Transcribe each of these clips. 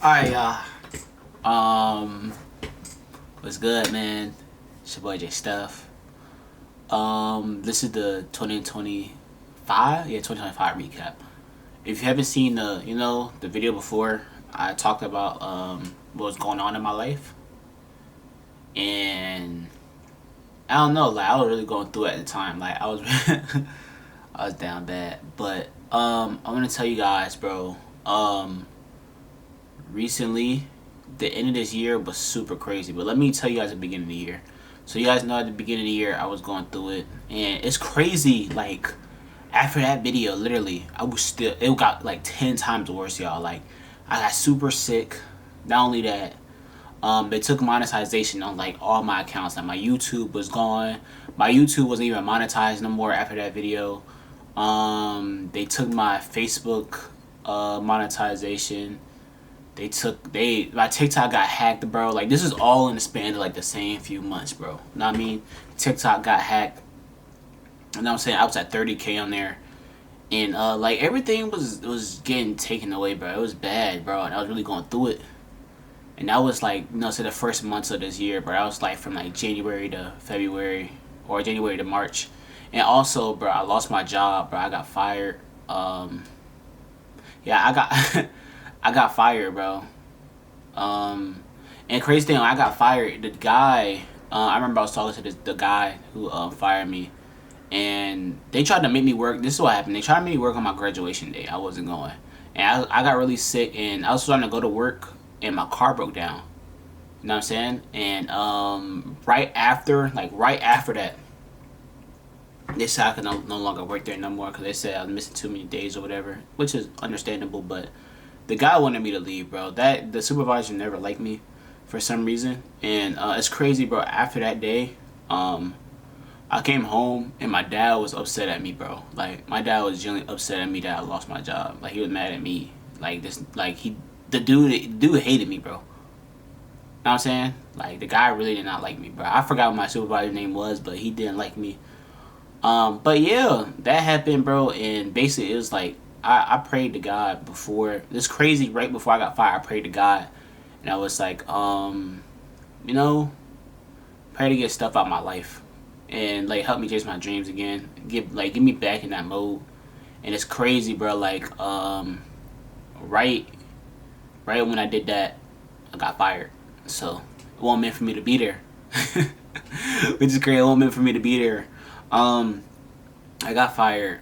Alright, y'all. What's good, man? It's your boy J Stuff. This is the 2025 recap. If you haven't seen the video before, I talked about what was going on in my life, and I don't know, like I was really going through it at the time. Like I was, I was down bad. But I'm gonna tell you guys, bro. Recently, the end of this year was super crazy. But let me tell you guys at the beginning of the year. So you guys know at the beginning of the year I was going through it, and it's crazy. Like after that video, literally, I was still. It got like 10 times worse, y'all. Like I got super sick. Not only that, they took monetization on like all my accounts. Like my YouTube was gone. My YouTube wasn't even monetized no more after that video. They took my Facebook monetization. My TikTok got hacked, bro. Like this is all in the span of like the same few months, bro. You know what I mean? TikTok got hacked. You know what I'm saying? I was at 30K on there. And like everything was getting taken away, bro. It was bad, bro. And I was really going through it. And that was like, say the first months of this year, bro. I was like from like January to February or January to March. And also, bro, I lost my job, bro. I got fired. Yeah, I got I got fired, bro. And crazy thing, when I got fired, the guy, I remember I was talking to the guy who fired me, and they tried to make me work. This is what happened. They tried to make me work on my graduation day. I wasn't going, and I got really sick, and I was trying to go to work, and my car broke down. You know what I'm saying? And right after that, they said I could no longer work there no more because they said I was missing too many days or whatever, which is understandable, but the guy wanted me to leave, bro. The supervisor never liked me for some reason, and it's crazy, bro. After that day, I came home and my dad was upset at me, bro. Like my dad was genuinely upset at me that I lost my job. Like he was mad at me. Like this, like the dude hated me, bro. You know what I'm saying? Like the guy really did not like me, bro. I forgot what my supervisor's name was, but he didn't like me. But yeah, that happened, bro. And basically, it was like I prayed to God before. This crazy. Right before I got fired, I prayed to God, and I was like, pray to get stuff out of my life, and like help me chase my dreams again. Get me back in that mode. And it's crazy, bro. Like right when I did that, I got fired. So it wasn't meant for me to be there. Which is crazy. It wasn't meant for me to be there. I got fired,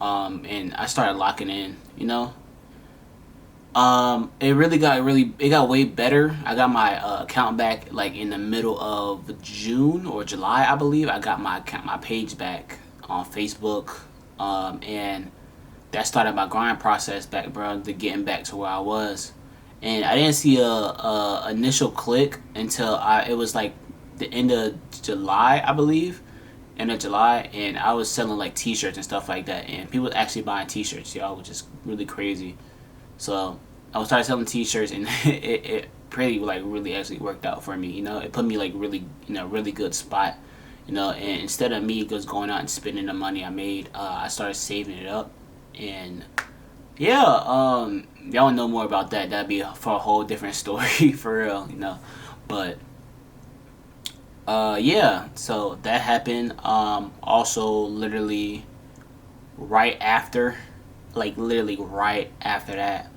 and I started locking in, it got way better. I got my account back like in the middle of June or July, I believe. I got my page back on Facebook, and that started my grind process back, bro, to getting back to where I was. And I didn't see a initial click until it was like the end of July, I believe. End of July, and I was selling like t-shirts and stuff like that, and people actually buying t-shirts, y'all, which is really crazy. So I started selling t-shirts, and it pretty like really actually worked out for me. It put me like really really good spot. And instead of me just going out and spending the money I made, I started saving it up. And yeah, y'all know more about that. That'd be for a whole different story for real. But yeah, so that happened. Also, literally right after, like literally right after that,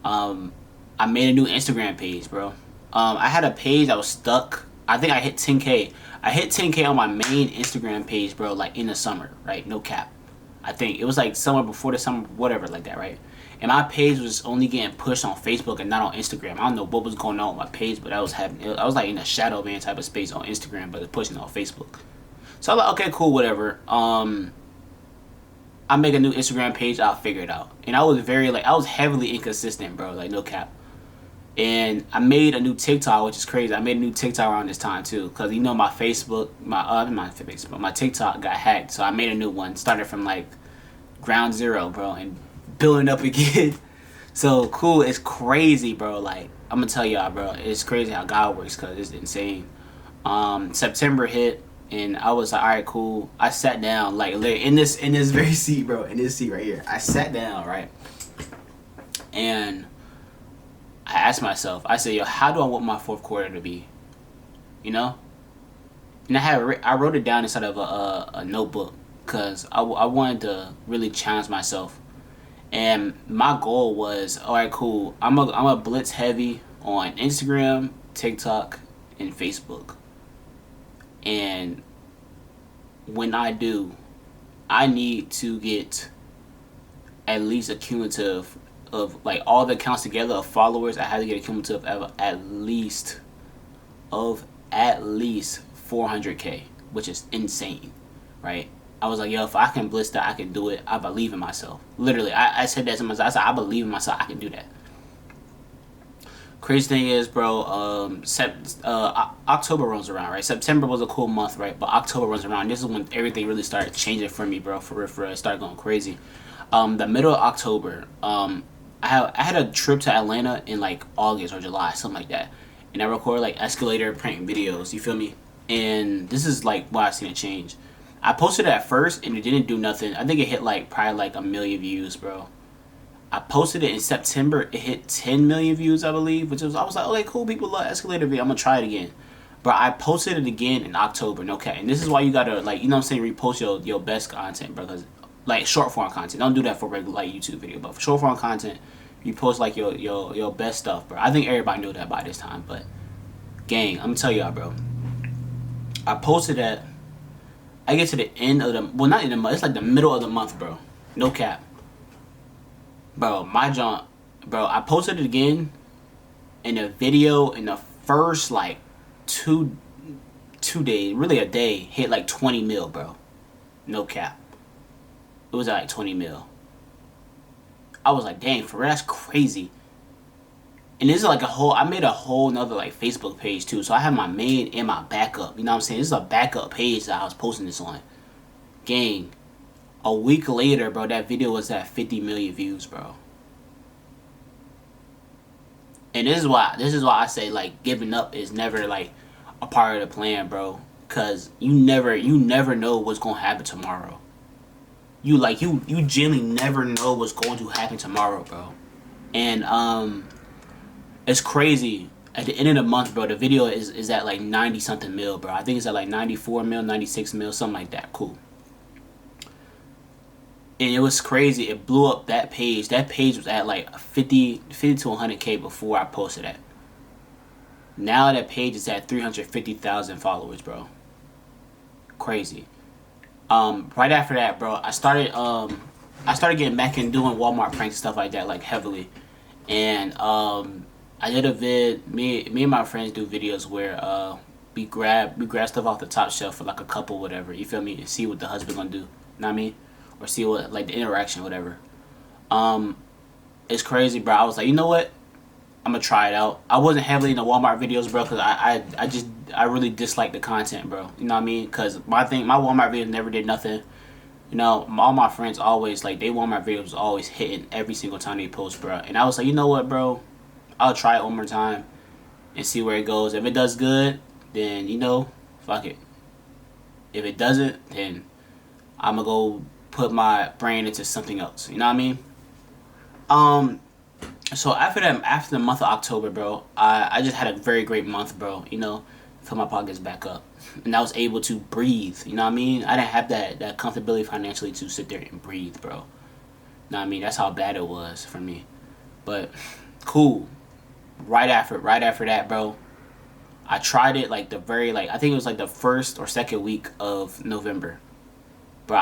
I made a new Instagram page, bro. I had a page that was stuck. I think I hit 10K. I hit 10K on my main Instagram page, bro, like in the summer, right? No cap. I think it was like somewhere before the summer, whatever, like that, right? And my page was only getting pushed on Facebook and not on Instagram. I don't know what was going on with my page, but I was like in a shadow ban type of space on Instagram, but it's pushing on Facebook. So I'm like, okay, cool, whatever. I make a new Instagram page, I'll figure it out. And I was heavily inconsistent, bro, like no cap. And I made a new TikTok, which is crazy. I made a new TikTok around this time too, cause my Facebook, my TikTok got hacked. So I made a new one, started from like ground zero, bro, and building up again. So cool. It's crazy, bro. Like I'm gonna tell y'all, bro. It's crazy how God works, cause it's insane. September hit, and I was like, all right, cool. I sat down, like in this very seat, bro. In this seat right here, I sat down, right, and I asked myself, I said, yo, how do I want my fourth quarter to be? You know? And I wrote it down inside of a notebook because I wanted to really challenge myself. And my goal was, all right, cool. I'm a blitz heavy on Instagram, TikTok, and Facebook. And when I do, I need to get at least a cumulative of like all the accounts together of followers. I have to get a cumulative of at least 400K, which is insane, right? I was like, yo, if I can blitz that, I can do it. I believe in myself. Literally, I said that to myself. I said, I believe in myself. I can do that. Crazy thing is, bro, October rolls around, right? September was a cool month, right? But October rolls around. This is when everything really started changing for me, bro. For real, it started going crazy. The middle of October, I had a trip to Atlanta in like August or July, something like that. And I recorded like escalator prank videos, you feel me? And this is like why I seen it change. I posted it at first and it didn't do nothing. I think it hit like probably like 1 million views, bro. I posted it in September. It hit 10 million views, I believe. I was like, okay, cool. People love escalator video. I'm gonna try it again. But I posted it again in October. Okay, and this is why you gotta like, you know what I'm saying, repost your best content, bro. Cause like short form content. Don't do that for regular like YouTube video, but for short form content, you post like your best stuff, bro. I think everybody knew that by this time, but gang, I'm gonna tell y'all, bro. I posted that. I get to the end of the not in the month. It's like the middle of the month, bro. No cap. Bro, my jaunt, bro, I posted it again in a video in the first like two days, really a day, hit like 20 mil, bro. No cap. It was at like 20 mil. I was like, dang, for real, that's crazy. And this is like I made a whole nother like Facebook page too. So I have my main and my backup. You know what I'm saying? This is a backup page that I was posting this on. Gang. A week later, bro, that video was at 50 million views, bro. And this is why I say like giving up is never like a part of the plan, bro. Cause you never know what's gonna happen tomorrow. You genuinely never know what's going to happen tomorrow, bro. And it's crazy. At the end of the month, bro, the video is at like 90 something mil, bro. I think it's at like 94 mil, 96 mil, something like that. Cool. And it was crazy. It blew up that page. That page was at like 50 to 100K before I posted that. Now that page is at 350,000 followers, bro. Crazy. Right after that, bro, I started getting back and doing Walmart pranks and stuff like that, like heavily. And I did a vid. Me and my friends do videos where we grab stuff off the top shelf for like a couple, whatever. You feel me? And see what the husband gonna do. Know what I mean? Or see what like the interaction, whatever. It's crazy, bro. I was like, you know what? I'm gonna try it out. I wasn't heavily in the Walmart videos, bro, because I really dislike the content, bro. You know what I mean? Because my Walmart videos never did nothing. You know, all my friends always like they Walmart videos was always hitting every single time they post, bro. And I was like, you know what, bro? I'll try it one more time and see where it goes. If it does good, then you know, fuck it. If it doesn't, then I'm gonna go put my brain into something else. You know what I mean? So after the month of October, bro, I just had a very great month, bro. You know, fill my pockets back up, and I was able to breathe. You know what I mean? I didn't have that comfortability financially to sit there and breathe, bro. You know what I mean? That's how bad it was for me. But cool. Right after that, bro, I tried it like I think it was like the first or second week of November. Bro,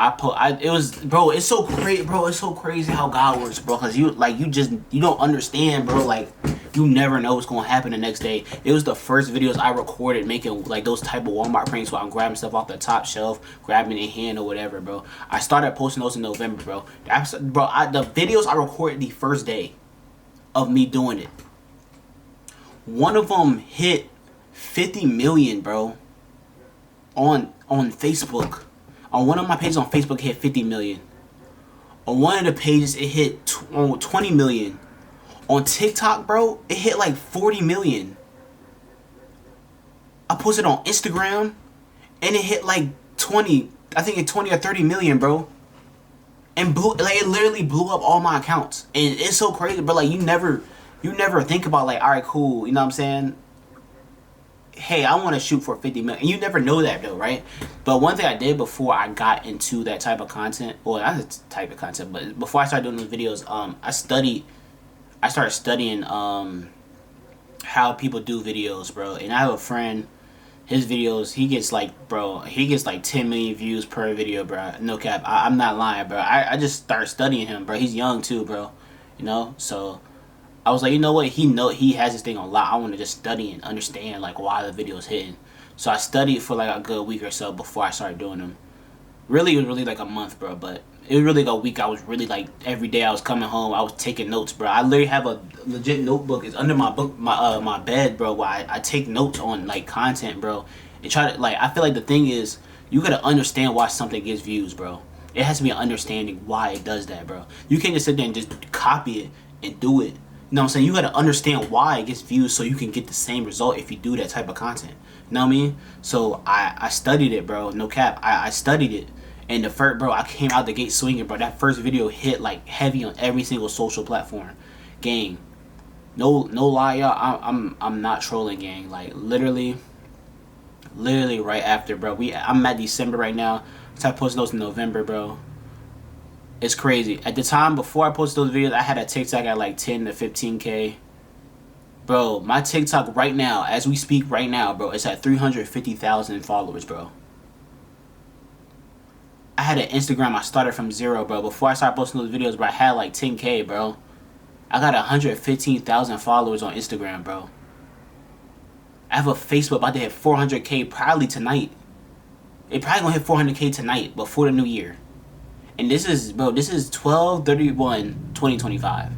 it's so crazy, bro. It's so crazy how God works, bro. Cause you don't understand, bro. Like, you never know what's gonna happen the next day. It was the first videos I recorded making like those type of Walmart pranks where I'm grabbing stuff off the top shelf, grabbing it in hand or whatever, bro. I started posting those in November, bro. The videos I recorded the first day of me doing it. One of them hit 50 million, bro. On Facebook. On one of my pages on Facebook, it hit 50 million. On one of the pages, it hit 20 million. On TikTok, bro, it hit like 40 million. I posted on Instagram, and it hit like 20 or 30 million, bro. And it literally blew up all my accounts. And it's so crazy, bro. Like, you never you never think about like, all right, cool, you know what I'm saying? Hey, I want to shoot for 50 million. And you never know that though, right? But one thing I did before I got into that type of content, or not the type of content, but before I started doing those videos, I started studying how people do videos, bro. And I have a friend, his videos, he gets like 10 million views per video, bro. No cap. I'm not lying, bro. I just started studying him, bro. He's young too, bro. You know? So I was like, you know what? He has this thing on lock. I want to just study and understand like why the video's hitting. So I studied for like a good week or so before I started doing them. Really, it was really like a month, bro. But it was really like a week. I was really like every day I was coming home, I was taking notes, bro. I literally have a legit notebook. It's under my bed, bro. Where I take notes on like content, bro. And try to like. I feel like the thing is you gotta understand why something gets views, bro. It has to be an understanding why it does that, bro. You can't just sit there and just copy it and do it. You know what I'm saying? You gotta understand why it gets views so you can get the same result if you do that type of content. You know what I mean? So I studied it, bro. No cap. I studied it. And the first, bro, I came out the gate swinging, bro. That first video hit like heavy on every single social platform. Gang. No lie, y'all. I'm not trolling, gang. Like literally right after, bro. I'm at December right now. So I posted those in November, bro. It's crazy. At the time before I posted those videos, I had a TikTok at like 10 to 15K. Bro, my TikTok right now, as we speak right now, bro, it's at 350,000 followers, bro. I had an Instagram, I started from zero, bro. Before I started posting those videos, bro, I had like 10K, bro. I got 115,000 followers on Instagram, bro. I have a Facebook about to hit 400K probably tonight. It probably gonna hit 400K tonight before the new year. And this is 12/31/2025.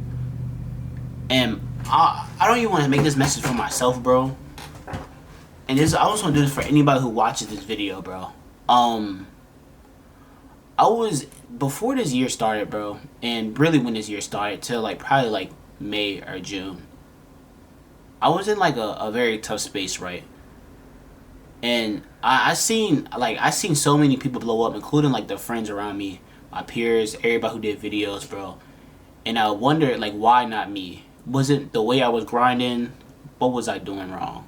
And I don't even want to make this message for myself, bro. And I also want to do this for anybody who watches this video, bro. I was, before this year started, bro, and really when this year started, till like probably like May or June, I was in like a very tough space, right? And I seen so many people blow up, including like the friends around me, my peers, everybody who did videos, bro. And I wondered like, why not me? Was it the way I was grinding? What was I doing wrong?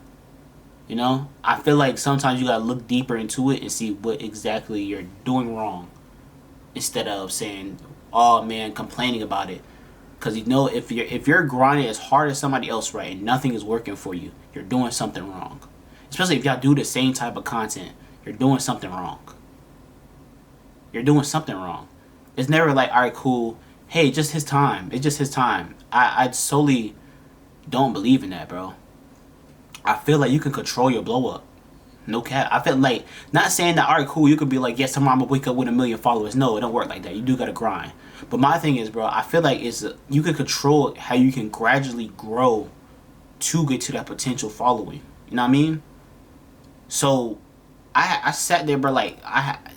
You know, I feel like sometimes you gotta look deeper into it and see what exactly you're doing wrong, instead of saying, "Oh man," complaining about it. Because you know, if you're grinding as hard as somebody else, right, and nothing is working for you, you're doing something wrong. Especially if y'all do the same type of content, you're doing something wrong. You're doing something wrong. It's never like, all right, cool. Hey, just his time. It's just his time. I solely don't believe in that, bro. I feel like you can control your blow up. No cap. I feel like, not saying that, all right, cool, you could be like, yes, tomorrow I'm gonna wake up with 1 million followers. No, it don't work like that. You do gotta grind. But my thing is, bro, I feel like you can control how you can gradually grow to get to that potential following. You know what I mean? So I sat there, bro, like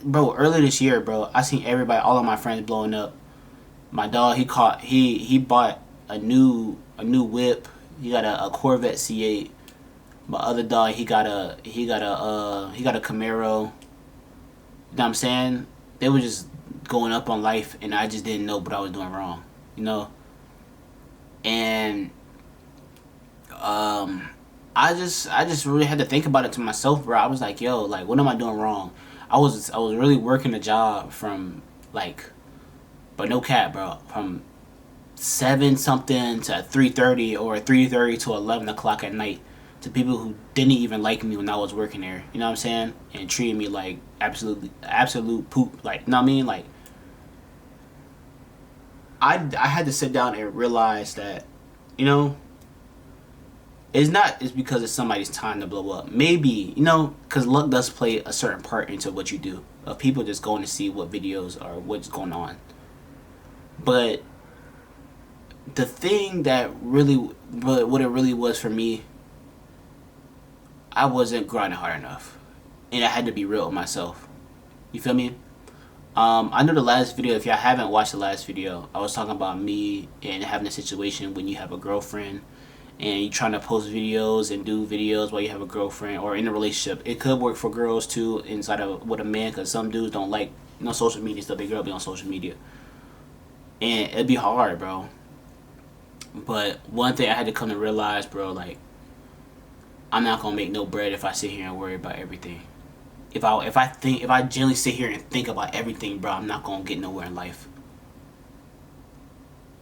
bro, earlier this year, bro, I seen everybody, all of my friends blowing up. My dog, he bought a new whip. He got a Corvette C8. My other dog, he got a Camaro. You know what I'm saying? They were just going up on life, and I just didn't know what I was doing wrong. You know? And I just really had to think about it to myself, bro. I was like, yo, like, what am I doing wrong? I was really working a job from like, but no cap, bro, from 7 something to 3:30, or 3:30 to 11 o'clock at night, to people who didn't even like me when I was working there. You know what I'm saying? And treating me like absolute poop. Like, you know what I mean? Like, I had to sit down and realize that, you know, it's because it's somebody's time to blow up. Maybe, you know, because luck does play a certain part into what you do. Of people just going to see what videos or what's going on. But the thing that really, what it really was for me, I wasn't grinding hard enough. And I had to be real with myself. You feel me? I know the last video, if y'all haven't watched the last video, I was talking about me and having a situation when you have a girlfriend and you're trying to post videos and do videos while you have a girlfriend or in a relationship. It could work for girls too, inside of with a man, because some dudes don't like, you know, social media stuff. Their girl be on social media. And it'd be hard, bro. But one thing I had to come to realize, bro, like, I'm not gonna make no bread if I sit here and worry about everything. If I genuinely sit here and think about everything, bro, I'm not gonna get nowhere in life.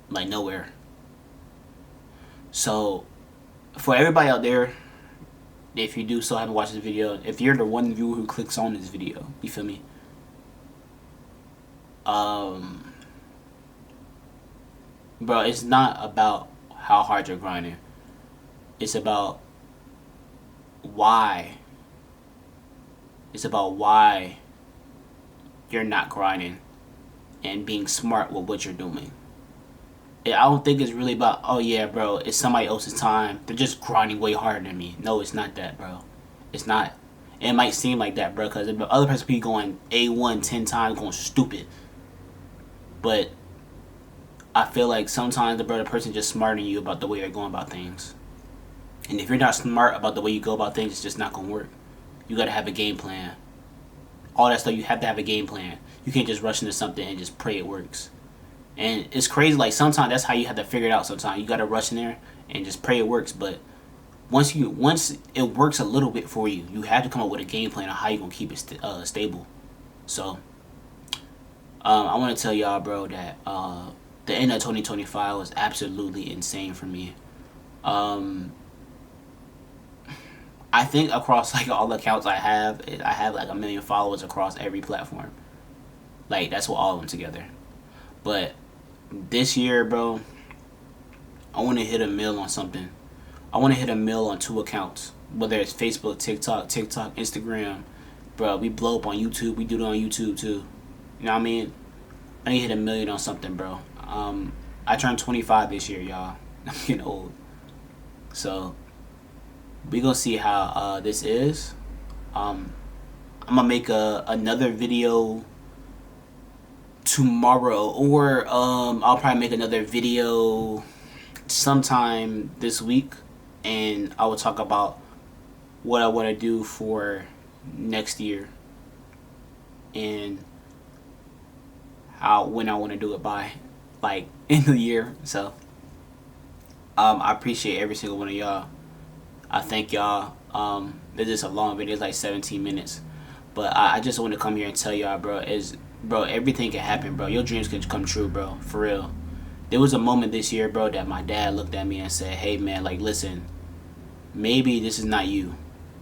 Like, nowhere. So, for everybody out there, if you do still haven't watched this video, if you're the one viewer who clicks on this video, you feel me? Bro, it's not about how hard you're grinding. It's about why. It's about why you're not grinding and being smart with what you're doing. I don't think it's really about, oh yeah, bro, it's somebody else's time. They're just grinding way harder than me. No, it's not that, bro. It's not. It might seem like that, bro, because the other person be going A1 10 times, going stupid. But I feel like sometimes the brother person just smarter than you about the way they're going about things. And if you're not smart about the way you go about things, it's just not going to work. You got to have a game plan. All that stuff, you have to have a game plan. You can't just rush into something and just pray it works. And it's crazy, like, sometimes that's how you have to figure it out sometimes. You got to rush in there and just pray it works. But once it works a little bit for you, you have to come up with a game plan on how you're going to keep it stable. So, I want to tell y'all, bro, that the end of 2025 was absolutely insane for me. I think across, like, all the accounts I have like 1 million followers across every platform. Like, that's what all of them together. But this year, bro, I want to hit a mill on something. I want to hit a mill on 2 accounts, whether it's Facebook, TikTok, Instagram. Bro, we blow up on YouTube. We do it on YouTube too. You know what I mean? I need to hit 1 million on something, bro. I turned 25 this year, y'all. I'm getting old. So, we gonna see how this is. I'm gonna make another video tomorrow, or I'll probably make another video sometime this week, and I will talk about what I want to do for next year and when I want to do it by, like, end of the year. So I appreciate every single one of y'all. I thank y'all. This is a long video, it's like 17 minutes, but I just want to come here and tell y'all, bro, everything can happen, bro. Your dreams can come true, bro, for real. There was a moment this year, bro, that my dad looked at me and said, hey, man, like, listen, maybe this is not you.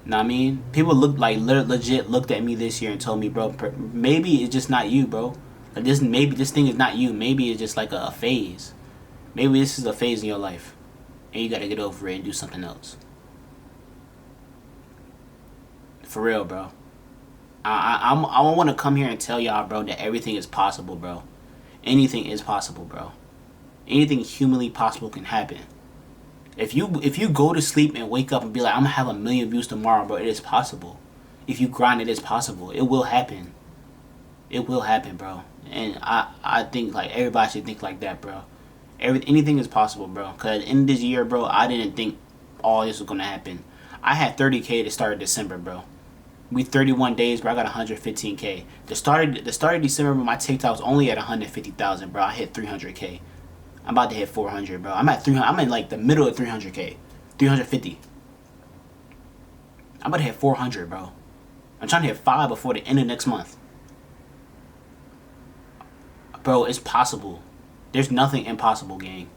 Know what I mean? People legit looked at me this year and told me, bro, maybe it's just not you, bro. Like, maybe this thing is not you. Maybe it's just like a phase. Maybe this is a phase in your life, and you gotta get over it and do something else. For real, bro. I want to come here and tell y'all, bro, that everything is possible, bro. Anything is possible, bro. Anything humanly possible can happen. If you go to sleep and wake up and be like, I'm gonna have 1 million views tomorrow, bro, it is possible. If you grind, it is possible. It will happen. It will happen, bro. And I think, like, everybody should think like that, bro. Anything is possible, bro. Cause at the end of this year, bro, I didn't think all this was gonna happen. I had 30K to start December, bro. We 31 days, bro. I got 115K. The start of December, my TikTok was only at 150,000, bro. I hit 300K. I'm about to hit 400, bro. I'm at 300. I'm in, like, the middle of 300K, 350. I'm about to hit 400, bro. I'm trying to hit 5 before the end of next month. Bro, it's possible. There's nothing impossible, gang.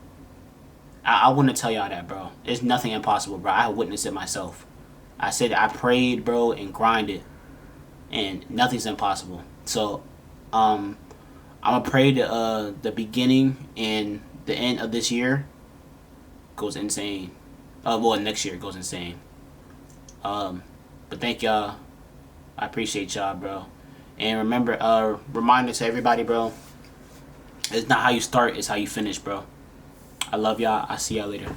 I want to tell y'all that, bro. There's nothing impossible, bro. I witnessed it myself. I said I prayed, bro, and grinded, and nothing's impossible. So, I'm gonna pray the beginning and the end of this year goes insane. Well, next year goes insane. But thank y'all. I appreciate y'all, bro. And remember, reminder to everybody, bro. It's not how you start, it's how you finish, bro. I love y'all. I'll see y'all later.